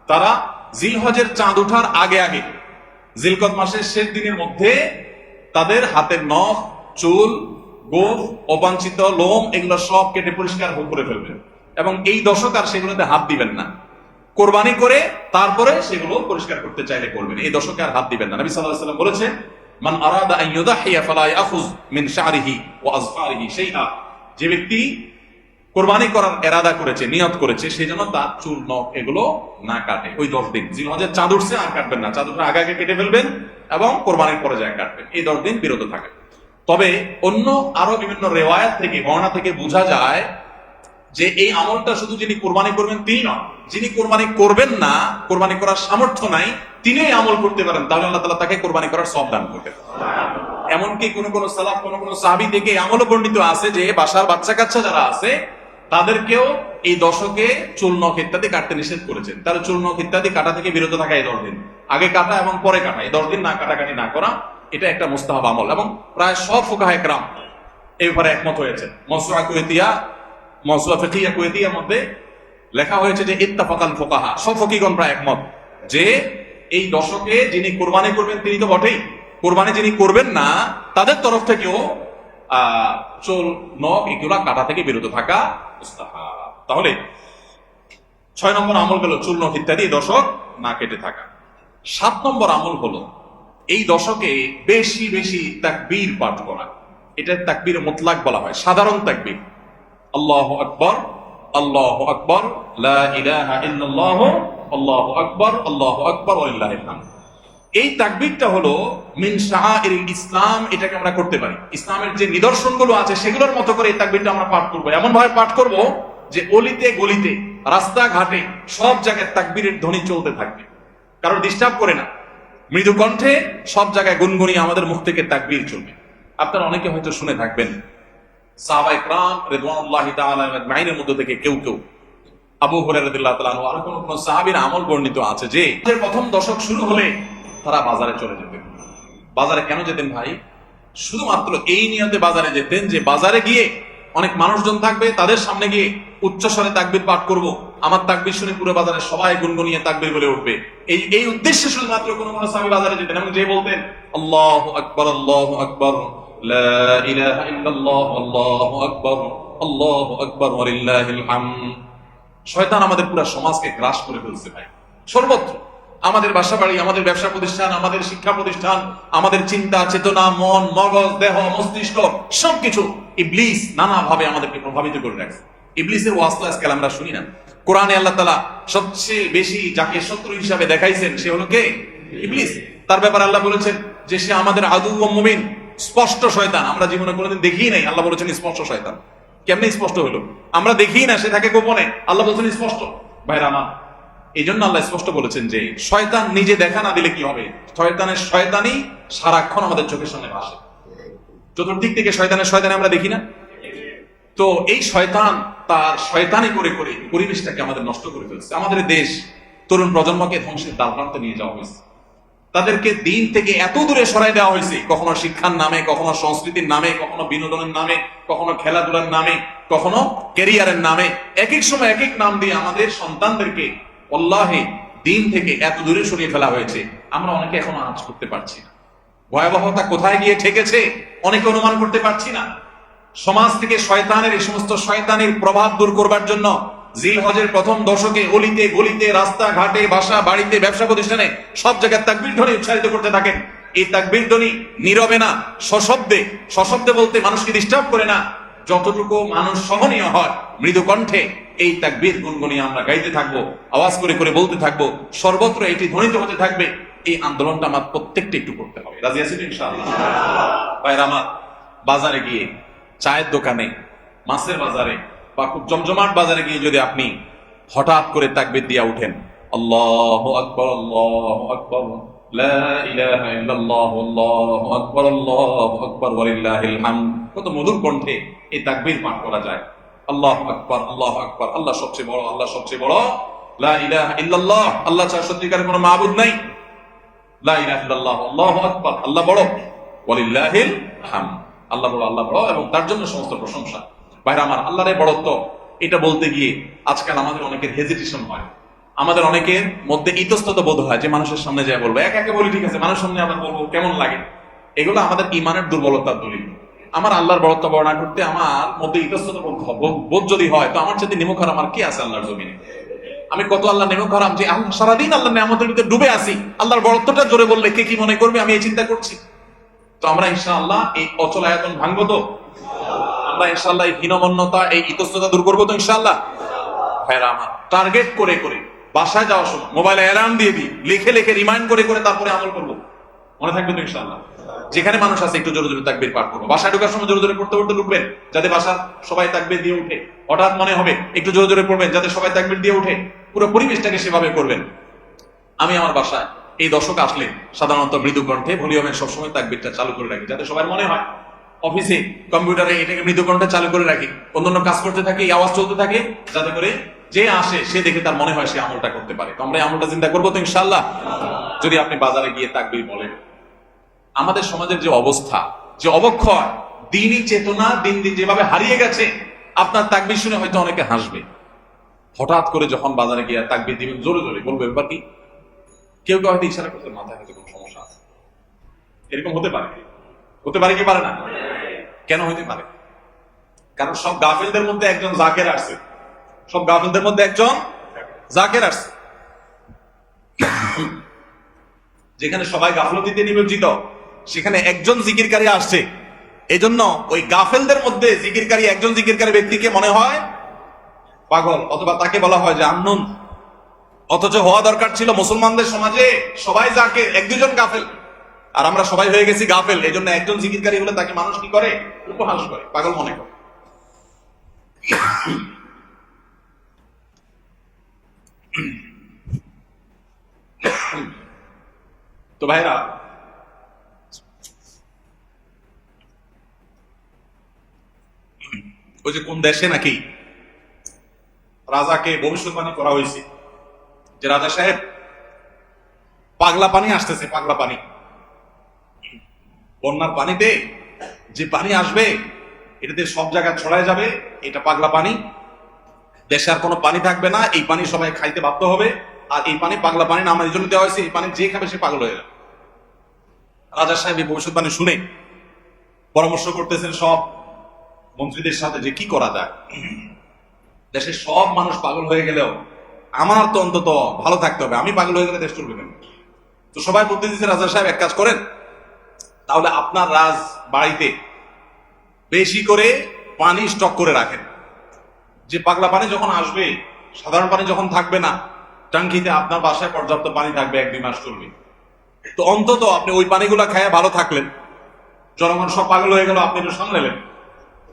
তারা জিলহজের চাঁদ ওঠার আগে আগে জিলকদ মাসের শেষ দিনের মধ্যে তাদের হাতের নখ, চুল, গোঁফ, অবাঞ্ছিত লোম এগুলো সব কেটে পরিষ্কার করে ফেলবেন এবং এই দশক আর সেগুলোতে হাত দিবেন না। কোরবানি করে তারপরে সেগুলো পরিষ্কার করতে চাইলে করবেন, এই দশকে আর হাত দিবেন না। নবী সাল্লাল্লাহু আলাইহি ওয়াসাল্লাম বলেছেন, মান আরাদা আন ইউদাহিয়া ফালা ইয়াখুয মিন শা'রিহি ওয়া আযফারিহি শাইআ, যে ব্যক্তি কোরবানি করার ইরাদা করেছে, নিয়ত করেছে, সেই জন্য তার চুল, নখ এগুলো না কাটে ওই 10 দিন। জিলহজের চাঁদ উঠছে আর কাটবেন না, চাঁদ উঠার আগে আগে কেটে ফেলবেন এবং কোরবানির পরে যায় কাটবেন, এই 10 দিন বিরত থাকেন। তবে অন্য আরো বিভিন্ন রিওয়ায়াত থেকে, বর্ণনা থেকে বোঝা যায় যে এই আমলটা শুধু যিনি কোরবানি করবেন তিনি নন, যিনি কোরবানি করবেন না, কোরবানি করার সামর্থ্য নাই, তিনি এই আমল করতে পারেন, তাহলে আল্লাহ তাআলা তাকে কোরবানি করার সওয়াব দান করবেন। এমনকি কোন কোন সালাফ, কোন কোন সাহাবী থেকে আমলও বর্ণিত আছে যে বাসার বাচ্চা কাচ্চা যারা আছে তাদেরকেও এই দশকে চুল, নখ ইত্যাদি কাটতে নিষেধ করেছেন। তার চুল, নখ ইত্যাদি কাটা থেকে বিরত থাকা এই 10 দিন, আগে কাটা এবং পরে কাটা, এই 10 দিন না কাটাকাটি না করা, এটা একটা মুস্তাহাব আমল এবং প্রায় সব ফুকাহায়ে কেরাম এই ব্যাপারে একমত হয়েছে। মাওসুআ ফিকহিয়া কুয়েতিয়ার মধ্যে লেখা হয়েছে যে ইত্তাফাকাল ফুকাহা, সব ফকিহগণ প্রায় একমত যে এই দশকে যিনি কোরবানি করবেন তিনি তো বটেই, কোরবানি যিনি করবেন না তাদের তরফ থেকেও চুল, নখ এগুলা কাটা থেকে বিরত থাকা মুস্তাহাব। তাহলে 6 নম্বর আমল গেল চুল, নখ ইত্যাদি দশক না কেটে থাকা। 7 নম্বর আমল হলো এই দশকে বেশি বেশি তাকবীর পাঠ করা। এটা তাকবীর মুতলাক বলা হয়, সাধারণ তাকবীর। আল্লাহু আকবার, আল্লাহু আকবার, লা ইলাহা ইল্লাল্লাহ, আল্লাহু আকবার, আল্লাহু আকবার ওয়া লিল্লাহিল হামদ। এই তাকবীরটা হলো মিন শাআইরিল ইসলাম, এটাকে আমরা করতে পারি। ইসলামের যে নিদর্শনগুলো আছে সেগুলোর মতো করে এই তাকবীরটা আমরা পাঠ করব, এমন ভাবে পাঠ করব যে অলিতে গলিতে, রাস্তাঘাটে সব জায়গায় তাকবীরের ধ্বনি চলতে থাকবে, কারণ ডিস্টার্ব করে না, মৃদু কণ্ঠে সব জায়গায় গুনগুনিয়ে আমাদের মুখ থেকে তাকবীর চলবে। আপনারা অনেকে হয়তো শুনে থাকবেন সাহাবায়ে কেরাম রিদওয়ানুল্লাহি তাআলা আজমাইনের মধ্যে থেকে কেউ কেউ, আবু হুরায়রা রাদিয়াল্লাহু তাআলা আনহু, আর কোন কোন সাহাবীর আমল বর্ণিত আছে যে প্রথম দশক শুরু হলে তারা বাজারে চলে যেতেন। বাজারে কেন যেতেন ভাই? শুধুমাত্র এই নিয়তে বাজারে যেতেন যে বাজারে গিয়ে অনেক মানুষজন থাকবে, তাদের সামনে গিয়ে উচ্চস্বরে তাকবীর পাঠ করব, আমার তাকবীর শুনে পুরো বাজারে সবাই গুনগুনিয়ে তাকবীর বলে উঠবে, এই উদ্দেশ্যে শুধুমাত্র কোন কোন সাহাবী বাজারে যেতেন এবং যে বলতেন আল্লাহু আকবার, আল্লাহু আকবার, লা ইলাহা ইল্লাল্লাহ, আল্লাহু আকবার, আল্লাহু আকবার ওয়া লিল্লাহিল হামদ। শয়তান আমাদের পুরো সমাজকে গ্রাস করে ফেলছে ভাই, সর্বত্র, আমাদের বাসা বাড়ি, আমাদের ব্যবসা প্রতিষ্ঠান, আমাদের শিক্ষা প্রতিষ্ঠান, আমাদের চিন্তা চেতনা, মন, মগজ, দেহ, মস্তিষ্ক সবকিছু ইবলিস নানা ভাবে আমাদেরকে প্রভাবিত করে রাখছে। ইবলিসের ওয়াজ তো আজকাল আমরা শুনি না। কোরআনে আল্লাহ তাআলা সবচেয়ে বেশি যাকে শত্রু হিসাবে দেখাইছেন সে হলো কে? ইবলিস। তার ব্যাপারে আল্লাহ বলেছেন যে সে আমাদের আদু ওয়া মুবিন, স্পষ্ট শয়তান। আমরা জীবনে কোনোদিন দেখিই নাই, আল্লাহ বলেছেন স্পষ্ট শয়তান। কেমনে স্পষ্ট হলো? আমরা দেখিই না, সে থাকে গোপনে, আল্লাহ বলেছেন স্পষ্ট। ভাইরা আমার, এই জন্য আল্লাহ স্পষ্ট বলেছেন যে শয়তান নিজে দেখা না দিলে কি হবে? শয়তানের শয়তানি সারাক্ষণ আমাদের চোখের সামনে আসে, চতুর্দিক থেকে শয়তানি আমরা দেখি না? তো এই শয়তান তার শয়তানি করে করে পরিবেশটাকে আমাদের নষ্ট করে ফেলছে। আমাদের দেশ তরুণ প্রজন্মকে ধ্বংসের দ্বারপ্রান্তে নিয়ে যাওয়া হয়েছে, তাদেরকে দিন থেকে এত দূরে সরাই দেওয়া হয়েছে, কখনো শিক্ষার নামে, কখনো সংস্কৃতির নামে, কখনো বিনোদনের নামে, কখনো খেলাধুলার নামে, কখনো ক্যারিয়ারের নামে, এক এক সময় এক এক নাম দিয়ে আমাদের সন্তানদেরকে আল্লাহে দিন থেকে এত দূরে সরিয়ে ফেলা হয়েছে। আমরা অনেকে এখনো আঁচ করতে পারছি না, ভয়াবহতা কোথায় গিয়ে ঠেকেছে অনেকে অনুমান করতে পারছি না। সমাজ থেকে শয়তানের এই সমস্ত শয়তানের প্রভাব দূর করবার জন্য জিলহজের প্রথম দশকে অলিতে গলিতে, রাস্তাঘাটে, বাসা বাড়িতে, ব্যবসা প্রতিষ্ঠানে সব জায়গায় তাকবীর ধ্বনি উচ্চারিত করতে থাকেন। এই তাকবীর ধ্বনি নীরবে না, সশব্দে, সশব্দে বলতে মানুষকে ডিস্টার্ব করে না, যতটুকু মানুষ সহনীয় হয় মৃদু কণ্ঠে এই তাকবীর গুনগুনিয়ে আমরা গাইতে থাকবো, আওয়াজ করে করে বলতে থাকবো, সর্বত্র এটি ধ্বনিত হতে থাকবে। এই আন্দোলনটা আমার প্রত্যেকটা একটু করতে হবে। রাজি আছেন ইনশাআল্লাহ? ভাইরা আমার, বাজারে গিয়ে, চায়ের দোকানে, মাছের বাজারে বা খুব জমজমাট বাজারে গিয়ে যদি আপনি হঠাৎ করে তাকবীর দিয়া উঠেন, আল্লাহু আকবার, আল্লাহু আকবার, লা ইলাহা ইল্লাল্লাহ, আল্লাহু আকবার, আল্লাহু আকবার ওয়া লিল্লাহিল হামদ, কত মধুর কণ্ঠে এই তাকবীর পাঠ করা যায়। আল্লাহু আকবার, আল্লাহু আকবার, আল্লাহ সবচেয়ে বড়, আল্লাহ সবচেয়ে বড়, লা ইলাহা ইল্লাল্লাহ, আল্লাহ ছাড়া সত্যিকারের কোনো মাবুদ নাই, লা ইলাহা ইল্লাল্লাহ, আল্লাহু আকবার, আল্লাহ বড়, ওয়ালিল্লাহিল হামদ, আল্লাহ বড়, আল্লাহ বড় এবং তার জন্য সমস্ত প্রশংসা। ভাইরা আমার, আল্লাহর এই বড়ত্ব এটা বলতে গিয়ে আজকাল আমাদের অনেকের হেজিটেশন হয়, আমাদের অনেকের মধ্যে ইতস্তত বোধ হয় যে মানুষের সামনে যায় বলবো, একে একে বলি ঠিক আছে, মানুষের সামনে আবার বলবো কেমন লাগে। এগুলো আমাদের ইমানের দুর্বলতার দলিল। আমার আল্লাহর বড়ত্ব বর্ণনা করতে আমার মধ্যে ইতস্তত বোধ যদি হয়, তো আমার সাথে নিমুখ হারাম আর কি আছে আল্লাহর জমিনে? আমি কত আল্লাহ নিমুখ হারাম যে আল্লাহ সারাদিন আল্লাহ নিয়ামতের ভিতরে ডুবে আছি, আল্লাহর বড়ত্বটা জোরে বললে কে কি মনে করবে, আমি এই চিন্তা করছি। তো আমরা ইনশাআল্লাহ এই অচল আয়াতন ভাঙবো তো, আমরা ইনশাআল্লাহ এই হীনমন্যতা, এই ইতস্ততা দূর করবো তো ইনশাআল্লাহ। ভাইরা আমার, টার্গেট করে করে বাসায় যাওয়ার সময় মোবাইলে অ্যালার্ম দিয়ে দিই, লিখে লিখে রিমাইন্ড করে করে তারপরে আমল করবো, মনে থাকবে তো ইনশাআল্লাহ। যেখানে মানুষ আছে একটু জোরে জোরে তাকবীর পাঠ করবো, বাসায় ঢোকার সময় জোরে জোরে পড়তে পড়তে ঢুকবেন যাতে বাসার সবাই তাকবীর দিয়ে উঠে, হঠাৎ মনে হবে একটু জোরে জোরে পড়বেন যাতে সবাই তাকবীর দিয়ে উঠে, পুরো পরিবেশটাকে সেভাবে করবেন। আমি আমার বাসায় এই দশক আসলে সাধারণত মৃদু কণ্ঠে ভলিউমের সবসময় তাকবীরটা চালু করে রাখি যাতে সবার মনে হয়। অফিসে কম্পিউটারে এটাকে মৃদু কণ্ঠে চালু করে রাখি, অন্যান্য কাজ করতে থাকে, এই আওয়াজ চলতে থাকে যাতে করে যে আসে সে দেখে তার মনে হয় সে আমলটা করতে পারে। তো আমরা এই আমলটা চিন্তা করবো তো ইনশাআল্লাহ। যদি আপনি বাজারে গিয়ে তাকবীর বলেন, আমাদের সমাজের যে অবস্থা, যে অবক্ষয়, দ্বীনি চেতনা দিন দিন যেভাবে হারিয়ে গেছে, আপনার তাকবীর শুনে হয়তো অনেকে হাসবে। হঠাৎ করে যখন বাজারে গিয়ে তাকবীর দিবেন জোরে জোরে বলবে, ব্যাপার কি? কেউ কেউ হয়তো ইশারা করতে মাথায় হয়তো কোনো সমস্যা আছে, এরকম হতে পারে, হতে পারে কি পারে না? কেন হতে পারে? কারণ সব গাফেলদের মধ্যে একজন জাকের আসছে, সব গাফেলদের মধ্যে একজন জাকের আসছে। যেখানে সবাই গাফলতিতে নিমজ্জিত, সেখানে একজন জিকিরকারী আসছে। এজন্য ওই গাফেলদের মধ্যে জিকিরকারী একজন জিকিরকারী ব্যক্তিকে মনে হয় পাগল, অথবা তাকে বলা হয় যে আননোন। অথচ হওয়া দরকার ছিল মুসলমানদের সমাজে সবাই জাকের, এক দুজন গাফেল, আর আমরা সবাই হয়ে গেছি গাফেল। এই জন্য একজন জিকিরকারী হলে তাকে মানুষ কি করে? উপহাস করে, পাগল মনে করে। তো ভাইরা, ওই যে কোন দেশে নাকি রাজাকে ভবিষ্যৎবাণী করা হয়েছে যে রাজা সাহেব পাগলা পানি আসতেছে, পাগলা পানি, বন্যার পানিতে যে পানি আসবে এটাতে সব জায়গায় ছড়ায় যাবে, এটা পাগলা পানি, দেশে আর কোনো পানি থাকবে না, এই পানি সবাই খাইতে বাধ্য হবে, আর এই পানি পাগলা পানি নাম এই জন্য দেওয়া হয়েছে, এই পানি যে খাবে সে পাগল হয়ে যাবে। রাজা সাহেব এই ভবিষ্যৎবাণী শুনে পরামর্শ করতেছেন সব মন্ত্রীদের সাথে যে কি করা যায়। দেশের সব মানুষ পাগল হয়ে গেলেও আমার তো অন্তত ভালো থাকতে হবে, আমি পাগল হয়ে গেলে দেশ চলবে না। তো সবাই বলতে দিচ্ছে, রাজা সাহেব এক কাজ করেন, তাহলে আপনার রাজ বাড়িতে বেশি করে পানি স্টক করে রাখেন, যে পাগলা পানি যখন আসবে, সাধারণ পানি যখন থাকবে না, টাঙ্কিতে আপনার বাসায় পর্যাপ্ত পানি থাকবে, 1-2 মাস চলবে। তো অন্তত আপনি ওই পানিগুলা খেয়ে ভালো থাকলেন, জনগণ সব পাগল হয়ে গেল, আপনি একটু সামলালেন।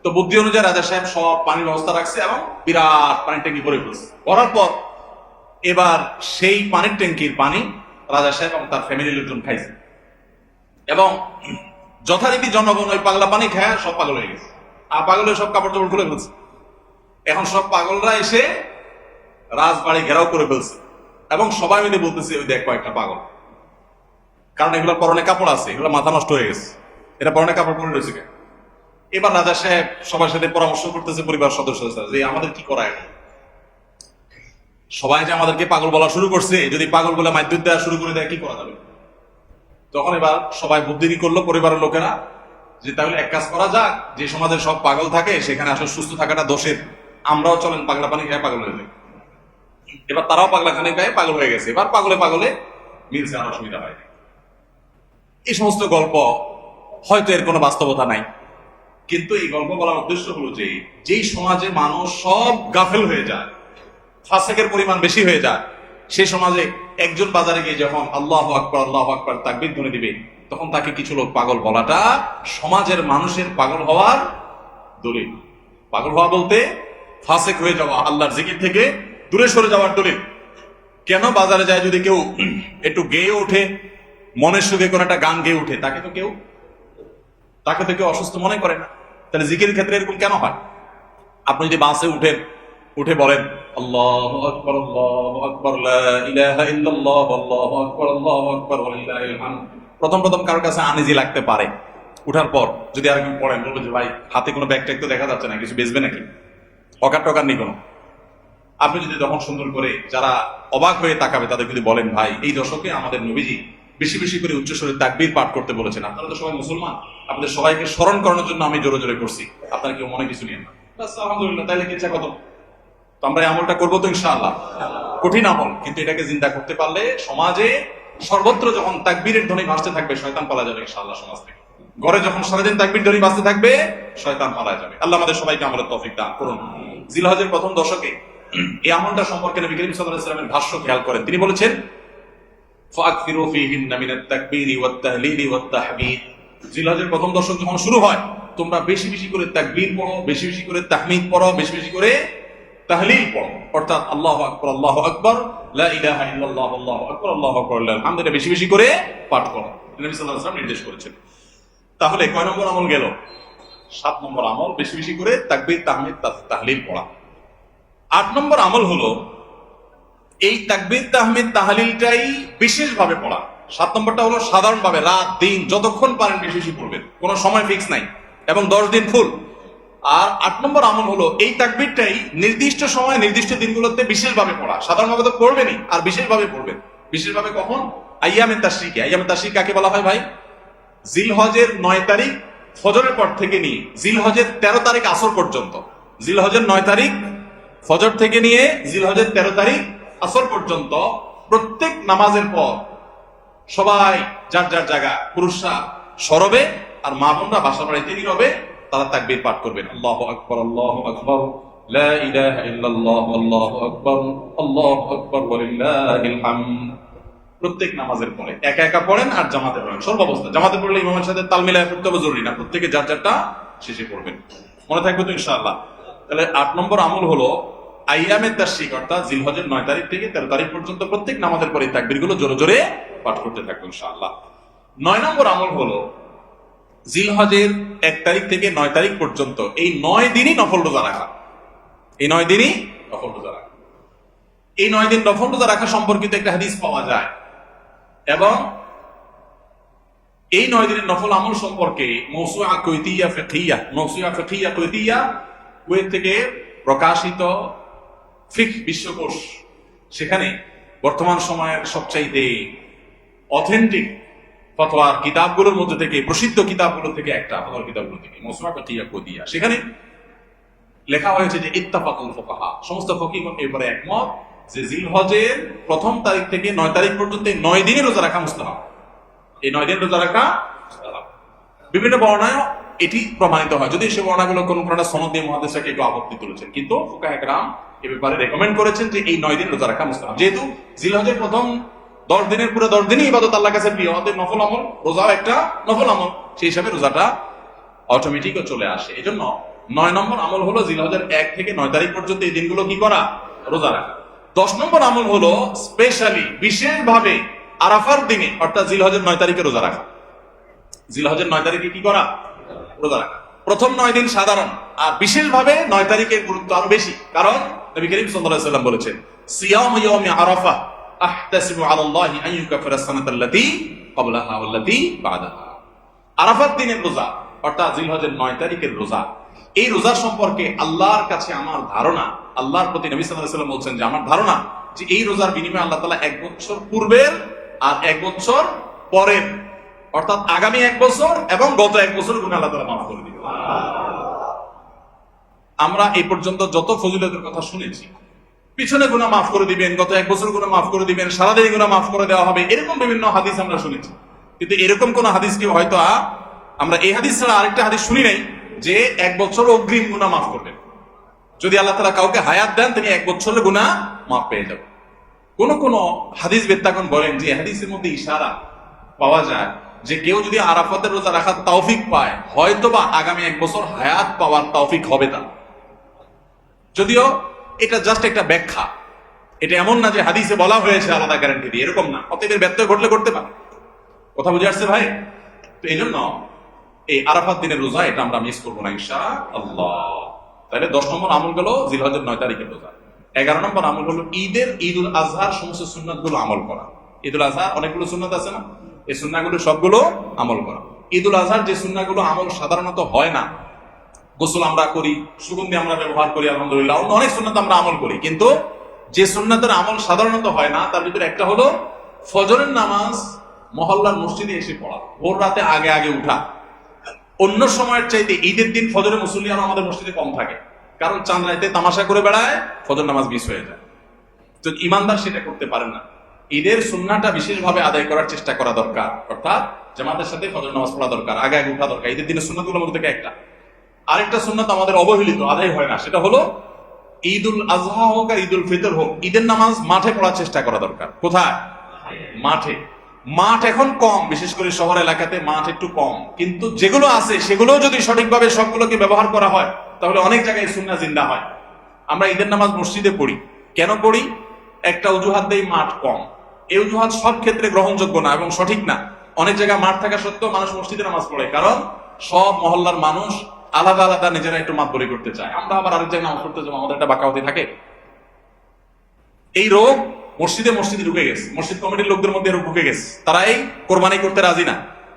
তো বুদ্ধি অনুযায়ী রাজা সাহেব সব পানির ব্যবস্থা রাখছে এবং বিরাট পানির ট্যাঙ্কি ভরে ফেলছে। করার পর এবার সেই পানির ট্যাঙ্কির পানি রাজা সাহেব এবং তার ফ্যামিলির লোকজন খাইছে, এবং যথারীতি জনগণ ওই পাগলা পানি খায় সব পাগল হয়ে গেছে, আর পাগল হয়ে সব কাপড় চোপড় খুলে ফেলছে। এখন সব পাগলরা এসে রাজবাড়ি ঘেরাও করে ফেলছে এবং সবাই মিলে বলতেছে, ওই দেখ কয়েকটা পাগল, কারণ এগুলো পরনে কাপড় আছে, এগুলো মাথা নষ্ট হয়ে গেছে, এটা পরনে কাপড় পরে রয়েছে কেন? এবার রাজা সাহেব সবার সাথে পরামর্শ করতেছে পরিবার সদস্যদের সাথে, যে আমাদের কি করা এখন? সবাই যে আমাদেরকে পাগল বলা শুরু করছে, যদি পাগল বলে মাইদ্যুৎ দেওয়া শুরু করে দেয় কি করা যাবে? তখন এবার সবাই বুদ্ধি করলো পরিবারের লোকেরা, যে তাহলে এক কাজ করা যাক, যে সমাজের সব পাগল থাকে সেখানে আসলে সুস্থ থাকাটা দোষের, আমরাও চলেন পাগলা পানি খেয়ে পাগল হয়ে যাই। এবার তারাও পাগলা পানি খেয়ে পাগল হয়ে গেছে, এবার পাগলে পাগলে মিলছে, আর অসুবিধা হয়। এই সমস্ত গল্প হয়তো এর কোনো বাস্তবতা নাই, কিন্তু এই গল্প বলার উদ্দেশ্য হলো যে যেই সমাজে মানুষ সব গাফেল হয়ে যায়, ফাসেকের পরিমাণ বেশি হয়ে যায়, সেই সমাজে একজন বাজারে গিয়ে যখন আল্লাহু আকবার আল্লাহু আকবার তাকবীর ধ্বনি দিবে, তখন তাকে কিছু লোক পাগল বলাটা সমাজের মানুষের পাগল হওয়ার দলিল। পাগল হওয়া বলতে ফাসেক হয়ে যাওয়া, আল্লাহর জিকির থেকে দূরে সরে যাওয়ার দলিল। কেন বাজারে যায় যদি কেউ একটু গেয়ে ওঠে, মনের সুখে কোন একটা গান গেয়ে উঠে, তাকে তো কেউ অসুস্থ মনে করে না, তাহলে জিকিরের ক্ষেত্রে এরকম কেন হয়? আপনি যদি বাসে উঠেন, উঠে বলেন আল্লাহু আকবার, আল্লাহু আকবার, লা ইলাহা ইল্লাল্লাহ, আল্লাহু আকবার, আল্লাহু আকবার, ওয়ালিল্লাহিল হামদ। প্রথম কারোর কাছে আনইজি লাগতে পারে। উঠার পর যদি আর কেউ পড়েন, বলবে যে ভাই হাতে কোনো ব্যাগ ট্যাগ তো দেখা যাচ্ছে না, কিছু বেচবে নাকি, অকার টকার নেই কোনো। আপনি যদি তখন সুন্দর করে, যারা অবাক হয়ে তাকাবে তাদের যদি বলেন, ভাই এই দশকে আমাদের নবীজি বেশি বেশি করে উচ্চস্বরে তাকবীর পাঠ করতে বলেছেন, আপনারা তো সবাই মুসলমান, আপনাদের সবাইকে স্মরণ করানোর জন্য আমি জোরে জোরে করছি, আপনারা কেউ মনে কিছু নিয়েন না, আলহামদুলিল্লাহ, তাইলে কি ইচ্ছা কত। তো আমরা এই আমলটা করবো তো ইনশাআল্লাহ। কঠিন আমল, কিন্তু এটাকে জিন্দা করতে পারলে সমাজে সর্বত্র যখন তাকবীরের ধ্বনি ভাসতে থাকবে, শয়তান পালা যাবে ইনশাআল্লাহ সমাজ থেকে। ঘরে যখন সারাদিন তাকবীর ধ্বনি ভাসতে থাকবে, শয়তান পালা যাবে। আল্লাহ আমাদের সবাইকে আমলের তৌফিক দান করুন। জিলহজের প্রথম দশকে এই আমলটা সম্পর্কে নবী করিম সাল্লাল্লাহু আলাইহি ওয়াসাল্লামের ভাষ্য খেয়াল করেন। তিনি বলেছেন, ফাকফিরু ফীহিন্না মিনাত তাকবীরি ওয়াত তাহলিলি ওয়াত তাহমিদ। জিলহজের প্রথম দশক যখন শুরু হয়, তোমরা বেশি বেশি করে তাকবীর পড়ো, বেশি বেশি করে তাহমিদ পড়ো, বেশি বেশি করে তাহলিল পড়ো, অর্থাৎ আল্লাহু আকবার, আল্লাহু আকবার, লা ইলাহা ইল্লাল্লাহ, আল্লাহু আকবার, আল্লাহু আকবার, আলহামদুলিল্লাহ, বেশি বেশি করে পাঠ করো। নবী সাল্লাল্লাহু আলাইহি ওয়াসাল্লাম নির্দেশ করেছেন। তাহলে কয় নম্বর আমল গেল? 7 নম্বর আমল, বেশি বেশি করে তাকবীর, তাহমিদ, তাহলিল পড়া। 8 নম্বর আমল হলো এই তাকবীর, তাহমিদ, তাহলিলটাই বিশেষভাবে পড়া। 7 নম্বরটা হলো সাধারণভাবে রাত দিন যতক্ষণ পারেন বেশি বেশি পড়বেন, কোনো সময় ফিক্স নাই, এবং 10 দিন ফুল। আর 8 নম্বর আমল হলো এই তাকবীরটাই নির্দিষ্ট সময় নির্দিষ্ট দিনগুলোতে বিশেষভাবে পড়া। সাধারণভাবে তো পড়বেনই, আর বিশেষভাবে পড়বেন। বিশেষভাবে কখন? আইয়ামে তাশরিকে। আইয়ামে তাশরিক কাকে বলা হয় ভাই? জিলহজের 9 তারিখ ফজরের পর থেকে নিয়ে জিলহজের 13 তারিখ আসর পর্যন্ত। জিলহজের 9 তারিখ ফজর থেকে নিয়ে জিলহজের 13 তারিখ আসর পর্যন্ত প্রত্যেক নামাজের পর সবাই যার যার জায়গা, পুরুষরা সরবে আর মা বোনরা বাসা বাড়িতে নীরবে তারা তাকবীর পাঠ করবেন। আল্লাহু আকবার, আল্লাহু আকবার, লা ইলাহা ইল্লাল্লাহ, আল্লাহু আকবার, আল্লাহু আকবার, ওয়ালিল্লাহিল হামদ। প্রত্যেক নামাজের পরে একা একা পড়েন আর জামাতে পড়েন, সর্বাবস্থা। জামাতে পড়লে ইমামের সাথে তাল মিলায় পড়তে হবে, জরুরি না, প্রত্যেকে যার যারটা শেষে পড়বেন। মনে থাকবে তো ইনশাআল্লাহ। তাহলে 8 নম্বর আমল হলো আইয়ামে তাশরিক, অর্থাৎ জিলহজের 9 তারিখ থেকে 13 তারিখ পর্যন্ত প্রত্যেক নামাজের পরে তাকবীরগুলো জোরে জোরে পাঠ করতে থাকবে ইনশাআল্লাহ। 9 নম্বর আমল হলো জিলহজের 1 তারিখ থেকে 9 তারিখ পর্যন্ত এই 9 দিনই নফল রোজা রাখা। এই 9 দিনই নফল রোজা রাখা। এই 9 দিন নফল রোজা রাখা সম্পর্কিত একটা হাদিস পাওয়া যায়, এবং এই 9 দিনের নফল আমল সম্পর্কে মওসুআ কুওয়েতিয়া ফিকহিয়া কুয়েত থেকে প্রকাশিত ফিকহ বিশ্বকোষ, সেখানে বর্তমান সময়ের সবচাইতে অথেন্টিক ফতোয়ার কিতাবগুলোর মধ্যে থেকে, প্রসিদ্ধ কিতাবগুলো থেকে একটা, ফতোয়ার কিতাবগুলো থেকে মওসুআ ফিকহিয়া কুওয়েতিয়া, সেখানে লেখা হয়েছে যে ইত্তাফাকুল ফুকাহা, সমস্ত ফকিহগণ এবারে একমত যে জিলহজের 1 তারিখ থেকে 9 তারিখ পর্যন্ত 9 দিনের রোজা রাখা মুস্তাহাব। এই 9 দিন রোজা রাখা মুস্তাহাব। বিভিন্ন বর্ণনায় এটি প্রমাণিত হয়, যদি সে বর্ণনাগুলো কোন কোন সনদ দিয়ে মুহাদ্দিসরা একটু আপত্তি তুলেছেন, কিন্তু ফুকাহা কেরাম এ ব্যাপারে রেকমেন্ড করেছেন যে এই 9 দিন রোজা রাখা মুস্তাহাব। যেহেতু জিলহজের প্রথম 10 দিনের পুরো 10 দিনই ইবাদত আল্লাহর কাছে প্রিয়, আমাদের নফল আমল, রোজাও একটা নফল আমল, সেই হিসাবে রোজাটা অটোমেটিকও চলে আসে। এজন্য 9 নম্বর আমল হলো জিলহজের 1 থেকে 9 তারিখ পর্যন্ত এই দিনগুলো কি করা? রোজা রাখা। 10 নম্বর আমল হলো স্পেশালি, বিশেষভাবে আরাফার দিনে, অর্থাৎ জিলহজের 9 তারিখে রোজা রাখা। জিলহজের 9 তারিখে কি করা? রোজা রাখা। প্রথম 9 দিন সাধারণ, আর বিশেষভাবে 9 তারিখের গুরুত্ব আরো বেশি, কারণ নবী করিম সাল্লাল্লাহু আলাইহি ওয়াসাল্লাম বলেছেন, সিয়াম ইয়াউমি আরাফা আহতাসিবু আলাল্লাহি আন ইউকাফিরা সানাতাল্লাতী ক্বাবলাহা ওয়াল্লাতী বা'দাহা। আরাফাত দিনের রোজা, অর্থাৎ জিলহজের 9 তারিখের রোজা, এই রোজার সম্পর্কে আল্লাহর কাছে আমার ধারণা, আল্লাহর প্রতি নবী সাল্লাল্লাহু আলাইহি ওয়াসাল্লাম বলছেন যে আমার ধারণা যে এই রোজার বিনিময়ে আল্লাহ তাআলা 1 বছর পূর্বের আর 1 বছর পরের, অর্থাৎ আগামী 1 বছর এবং গত 1 বছর গুনাহ আল্লাহ তাআলা মাফ করে দিবেন। আমরা এই পর্যন্ত যত ফজিলতের কথা শুনেছি, পিছনে গুনাহ মাফ করে দিবেন, গত 1 বছর গুনাহ মাফ করে দিবেন, সারাদিন গুনাহ মাফ করে দেওয়া হবে, এরকম বিভিন্ন হাদিস আমরা শুনেছি, কিন্তু এরকম কোন হাদিস কি হয়তো আমরা এই হাদিস ছাড়া আরেকটা হাদিস শুনি নাই যে 1 বছর অগ্রিম গুনাহ মাফ করবেন। যদি আল্লাহ তাআলা কাউকে হায়াত দেন, তিনি 1 বছরের গুনাহ মাফ পেয়ে যাবেন। কোন কোন হাদিস বেত্তাগণ বলেন যে হাদিসের মধ্যে ইশারা পাওয়া যায় যে কেউ যদি আরাফাতের রোজা রাখার তৌফিক পায়, হয়তোবা আগামী 1 বছর হায়াত পাওয়ার তৌফিক হবে তার। যদিও এটা জাস্ট একটা ব্যাখ্যা, এটা এমন না যে হাদিসে বলা হয়েছে আলাদা গ্যারান্টি দিয়ে, এরকম না। অতএব ব্যত্যয় ঘটলে করতে পারে, কথা বুঝে আসছে ভাই? তো এই জন্য এই আরাফাত দিনের রোজা এটা আমরা মিস করবো না ইনশাআল্লাহ। তাহলে 10 নম্বর আমল গেল জিলহজের 9 তারিখে রোজা। 11 নম্বর আমল হলো ঈদুল আজহার সমস্ত সুন্নাত গুলো আমল করা। ঈদুল আজহার অনেকগুলো সুন্নাত আছে না, এই সুন্নাহগুলো সবগুলো আমল করা। ঈদুল আজহার যে সুন্নাহগুলো আমল সাধারণত হয় না, গোসল আমরা করি, সুগন্ধি আমরা ব্যবহার করি, আলহামদুলিল্লাহ, অন্য অনেক সুন্নাত আমরা আমল করি, কিন্তু যে সুন্নাতের আমল সাধারণত হয় না তার ভিতরে একটা হলো ফজরের নামাজ মহল্লার মসজিদে এসে পড়া, ভোর রাতে আগে আগে উঠা। অন্য সময়ের চাইতে ঈদের দিন ফজরে মুসল্লিয়ান আমাদের মসজিদে কম থাকে, কারণ চাঁদ রাতে তামাশা করে বেড়ায়, ফজর নামাজ মিস হয়ে যায়। তো ইমানদার সেটা করতে পারেন না। ঈদের সুন্নাহটা বিশেষভাবে আদায় করার চেষ্টা করা দরকার, অর্থাৎ জামাতের সাথে ফজর নামাজ পড়া দরকার, আগে আগে উঠা দরকার। ঈদের দিনের সুন্নাতগুলোর মধ্যে থেকে একটা। আরেকটা সুন্নাত আমাদের অবহেলিত, আদায় হয় না, সেটা হলো ঈদুল আজহা হোক আর ঈদুল ফিতর হোক, ঈদের নামাজ মাঠে পড়ার চেষ্টা করা দরকার। কোথায়? মাঠে। মাঠ এখন কম, বিশেষ করে শহর এলাকাতে মাঠ একটু কম, কিন্তু যেগুলো আছে সেগুলো যদি সঠিকভাবে সবগুলোকে ব্যবহার করা হয় তাহলে অনেক জায়গায় সুন্নাহ জিন্দা হয়। আমরা ঈদের নামাজ মসজিদে পড়ি, কেন পড়ি? একটা অজুহাত দেই, মাঠ কম। এই অজুহাত সব ক্ষেত্রে গ্রহণযোগ্য না এবং সঠিক না। অনেক জায়গায় মাঠ থাকা সত্ত্বেও মানুষ মসজিদে নামাজ পড়ে, কারণ সব মহল্লার মানুষ আলাদা আলাদা নিজেরা একটু মাতবরি করতে চায়। আমরা আবার আরেক জায়গায় নামাজ পড়তে যাবো, আমাদের একটা বাঁকাওয়াতি থাকে। এই রোগ মসজিদে ঢুকে গেছে, মসজিদ কমিটির লোকদের মধ্যে রোগ ঢুকে গেছে। তারা এই কোরবানি করতে রাজি না,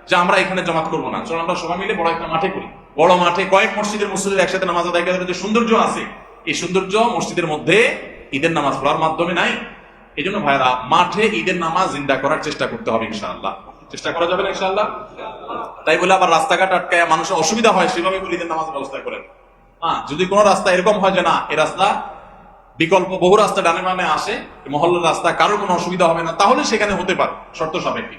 যে আমরা এখানে জমাত করবো না, চলো আমরা সবাই মিলে বড় একটা মাঠে করি। বড় মাঠে কয়েক মসজিদের মুসল্লি একসাথে নামাজ আদায় করার যে সৌন্দর্য আছে, এই সৌন্দর্য মসজিদের মধ্যে ঈদের নামাজ পড়ার মাধ্যমে নাই। এই জন্য ভাইরা, মাঠে ঈদের নামাজ জিন্দা করার চেষ্টা করতে হবে ইনশাআল্লাহ। চেষ্টা করা যাবে না ইনশাআল্লাহ? তাই বলে আবার রাস্তাঘাট আটকায় মানুষের অসুবিধা হয় সেভাবে বলে ঈদের নামাজ ব্যবস্থা করেন। যদি কোনো রাস্তা এরকম হয় যে না, এই রাস্তা বিকল্প বহু রাস্তা ডানে বামে আসে, মহল্লার রাস্তা, কারোর কোনো অসুবিধা হবে না, তাহলে সেখানে হতে পারে শর্ত সাপেক্ষে।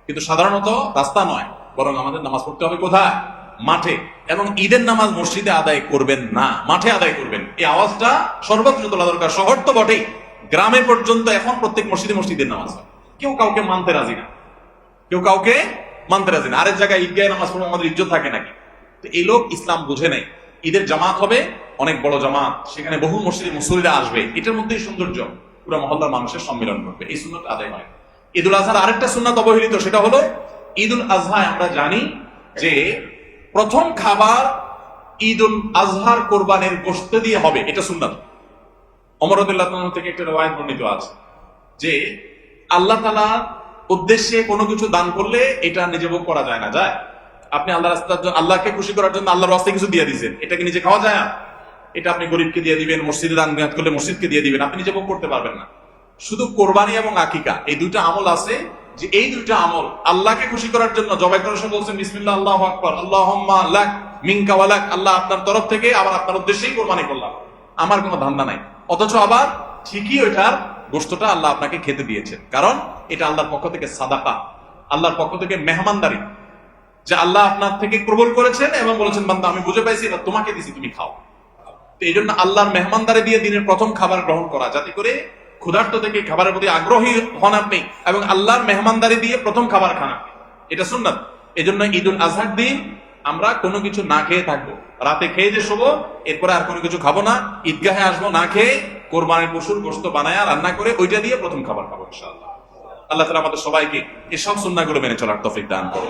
কিন্তু সাধারণত রাস্তা নয়, বরং আমাদের নামাজ পড়তে হবে কোথায়? মাঠে। এবং ঈদের নামাজ মসজিদে আদায় করবেন না, মাঠে আদায় করবেন। এই আওয়াজটা সর্বত্র তোলা দরকার। শহর তো বটেই, গ্রামে পর্যন্ত এখন প্রত্যেক মসজিদে নামাজ হয়। কেউ কাউকে মানতে রাজি না, কেউ কাউকে মানতে রাজি না। আরেক জায়গায় ঈদগাহে নামাজ পড়লে আমাদের ইজ্জত থাকে নাকি? তো এই লোক ইসলাম বুঝে নাই। ঈদের জামাত হবে, অনেক বড় জামাত, সেখানে বহু মসজিদে মুসল্লিরা আসবে, এটার মধ্যেই সৌন্দর্য, পুরো মহল্লার মানুষের সম্মিলন করবে, এই সুন্নাত আদায় হয়। ঈদুল আজহার আরেকটা সুন্নাত অবহেলিত, সেটা হলো ঈদুল আজহায় আমরা জানি যে প্রথম খাবার ঈদুল আজহার কোরবানির গোশত দিয়ে হবে, এটা সুন্নাত। ওমর রাদিয়াল্লাহু আনহু থেকে একটা রওয়ায়াত বর্ণিত আছে যে আল্লাহ তাআলার উদ্দেশ্যে কোনো কিছু দান করলে এটা নিজে ভোগ করা যায় না। যায়? আপনি আল্লাহকে খুশি করার জন্য আল্লাহর রাস্তায় কিছু দিয়ে দিয়েছেন, এটাকে নিজে খাওয়া যায় না? এটা আপনি গরিবকে দিয়ে দিবেন, মসজিদে দান করলে মসজিদকে দিয়ে দিবেন, আপনি নিজে ভোগ করতে পারবেন না। শুধু কোরবানি এবং আকিকা, এই দুইটা আমল আছে, যে এই দুইটা আমল আল্লাহকে খুশি করার জন্য জবাই করার সময় বলছেন বিসমিল্লাহ আল্লাহু আকবার, আল্লাহুম্মা লাক মিনকা ওয়া লাক, আল্লাহ আপনার তরফ থেকে আবার আপনার উদ্দেশ্যেই কোরবানি করলাম, আমার কোনো ধান্দা নাই। অথচ আবার ঠিকই ওইটার গোশতটা আল্লাহ আপনাকে খেতে দিয়েছেন, কারণ এটা আল্লাহর পক্ষ থেকে সাদাকা, আল্লাহর পক্ষ থেকে মেহমানদারি, যে আল্লাহ আপনার থেকে কবুল করেছেন এবং বলেছেন বান্দা আমি বুঝে পাইছি এটা তোমাকে দিছি, তুমি খাও। তো এই জন্য আল্লাহর মেহমানদারি দিয়ে দিনের প্রথম খাবার গ্রহণ করা, যাতে করে ক্ষুধার্ত থেকে খাবারের প্রতি আগ্রহী হন আপনি, এবং আল্লাহর মেহমানদারি দিয়ে প্রথম খাবার খান আপনি, এটা সুন্নাত। এই জন্য ঈদুল আজহার দিন আমরা কোনো কিছু না খেয়ে থাকবো, রাতে খেয়ে যে শোবো, এরপরে আর কোনো কিছু খাবো না, ঈদগাহে আসবো না খেয়ে, কোরবানির পশুর গোশত বানায়া রান্না করে ওইটা দিয়ে প্রথম খাবার খাবো ইনশাআল্লাহ। আল্লাহ তাআলা আমাদের সবাইকে এসব সুন্নাহগুলো মেনে চলার তৌফিক দান করুন।